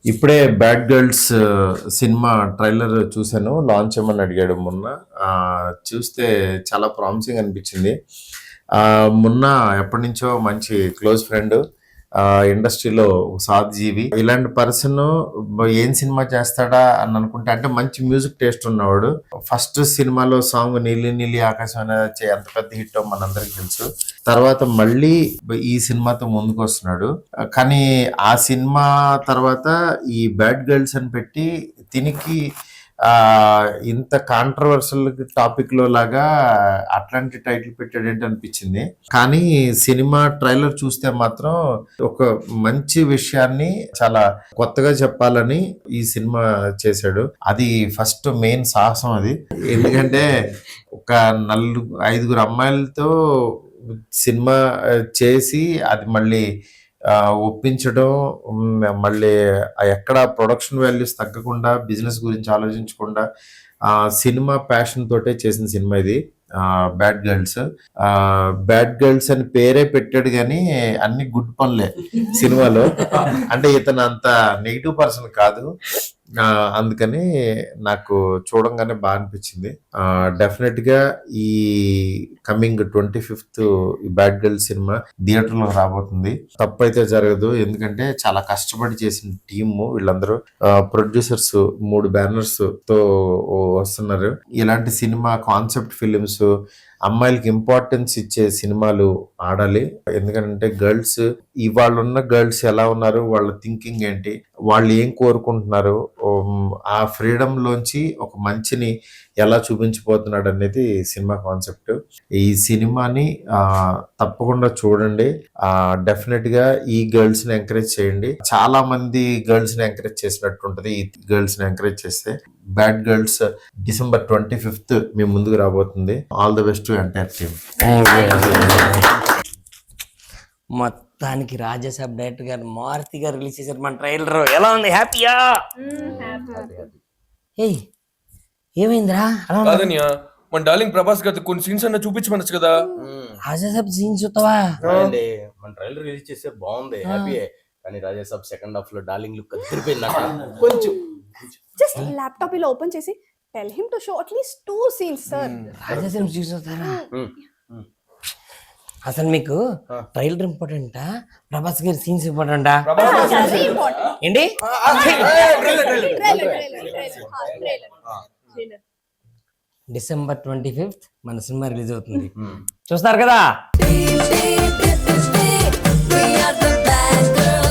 ఇప్పుడే bad girls cinema trailer చూశాను. Launch ఏమని అడిగాడు మొన్న. చూస్తే చాలా ప్రామిసింగ్ అనిపించింది. మొన్న ఎప్పటి నుంచో మంచి క్లోజ్ ఫ్రెండ్, ఇండస్ట్రీలో సాధ్ జీవి, ఇలాంటి పర్సన్ ఏం సినిమా చేస్తాడా అని అనుకుంటే, అంటే మంచి మ్యూజిక్ టేస్ట్ ఉన్నవాడు. ఫస్ట్ సినిమాలో సాంగ్ నీలి నీలి ఆకాశం అనేది ఎంత పెద్ద హిట్ మనందరికి తెలుసు. తర్వాత మళ్ళీ ఈ సినిమాతో ముందుకు వస్తున్నాడు. కానీ ఆ సినిమా తర్వాత ఈ బ్యాడ్ గర్ల్స్ అని పెట్టి దీనికి ఇంత కాంట్రవర్షియల్ టాపిక్ లో లాగా అట్లాంటి టైటిల్ పెట్టాడు ఏంటి అనిపించింది. కానీ సినిమా ట్రైలర్ చూస్తే మాత్రం ఒక మంచి విషయాన్ని చాలా కొత్తగా చెప్పాలని ఈ సినిమా చేశాడు. అది ఫస్ట్ మెయిన్ సాహసం అది. ఎందుకంటే ఒక 5 అమ్మాయిలతో సినిమా చేసి అది మళ్ళీ ఒప్పించడం, మళ్ళీ ఎక్కడ ప్రొడక్షన్ వాల్యూస్ తగ్గకుండా, బిజినెస్ గురించి ఆలోచించకుండా సినిమా ప్యాషన్ తోటే చేసిన సినిమా ఇది బ్యాడ్ గర్ల్స్. బ్యాడ్ గర్ల్స్ అని పేరే పెట్టాడు కానీ అన్ని గుడ్ పనులే సినిమాలో. అంటే ఇతను అంత నెగిటివ్ పర్సన్ కాదు. అందుకని నాకు చూడంగానే బాగా అనిపించింది. డెఫినెట్ గా ఈ కమింగ్ 25th ఈ బ్యాడ్ గర్ల్ సినిమా థియేటర్ లో రాబోతుంది. తప్పైతే జరగదు. ఎందుకంటే చాలా కష్టపడి చేసిన టీము వీళ్ళందరూ. ప్రొడ్యూసర్స్ 3 బ్యానర్స్ తో వస్తున్నారు. ఇలాంటి సినిమా కాన్సెప్ట్ ఫిలిమ్స్, అమ్మాయిలకి ఇంపార్టెన్స్ ఇచ్చే సినిమాలు ఆడాలి. ఎందుకంటే గర్ల్స్, ఇవాళ ఉన్న గర్ల్స్ ఎలా ఉన్నారు, వాళ్ళ థింకింగ్ ఏంటి, వాళ్ళు ఏం కోరుకుంటున్నారు, ఆ ఫ్రీడమ్ లోంచి ఒక మంచిని ఎలా చూపించిపోతున్నాడు అనేది సినిమా కాన్సెప్ట్. ఈ సినిమాని తప్పకుండా చూడండి. డెఫినెట్ గా ఈ గర్ల్స్ ని ఎంకరేజ్ చేయండి. చాలా మంది గర్ల్స్ ని ఎంకరేజ్ చేసినట్టు ఉంటది ఈ గర్ల్స్ ని ఎంకరేజ్ చేస్తే. బ్యాడ్ గర్ల్స్ December 25th మీ ముందుకు రాబోతుంది. All the best to entire team. మొత్తానికి రాజాసాబ్ డైరెక్టర్ గారు మారుతి గారు రిలీజ్ చేశారు మన ట్రైలర్. ఎలా ఉంది? హ్యాపీయా? ఏయ్ ఏమైందిరా? మన డార్లింగ్ ప్రభాస్ గారి కొన్ని సీన్స్ అన్న చూపించమనొచ్చు కదా. రాజాసాబ్ సీన్స్ చూస్తావా? మన ట్రైలర్ రిలీజ్ చేస్తే బాగుంది, హ్యాపీ. కానీ రాజాసాబ్ సెకండ్ హాఫ్ లో డార్లింగ్ లుక్ అదిరిపోయిందట. కొంచెం జస్ట్ ల్యాప్టాప్ ఇలా ఓపెన్ చేసి tell him to show at least 2 scenes sir. Raja Saab చూస్తారా? అసలు మీకు ట్రైలర్ ఇంపార్టెంటా, ప్రభాస్ గారి సీన్స్ ఇంపార్టెంటా ఏంటి? December 25th మన సినిమా రిలీజ్ అవుతుంది. చూస్తారు కదా?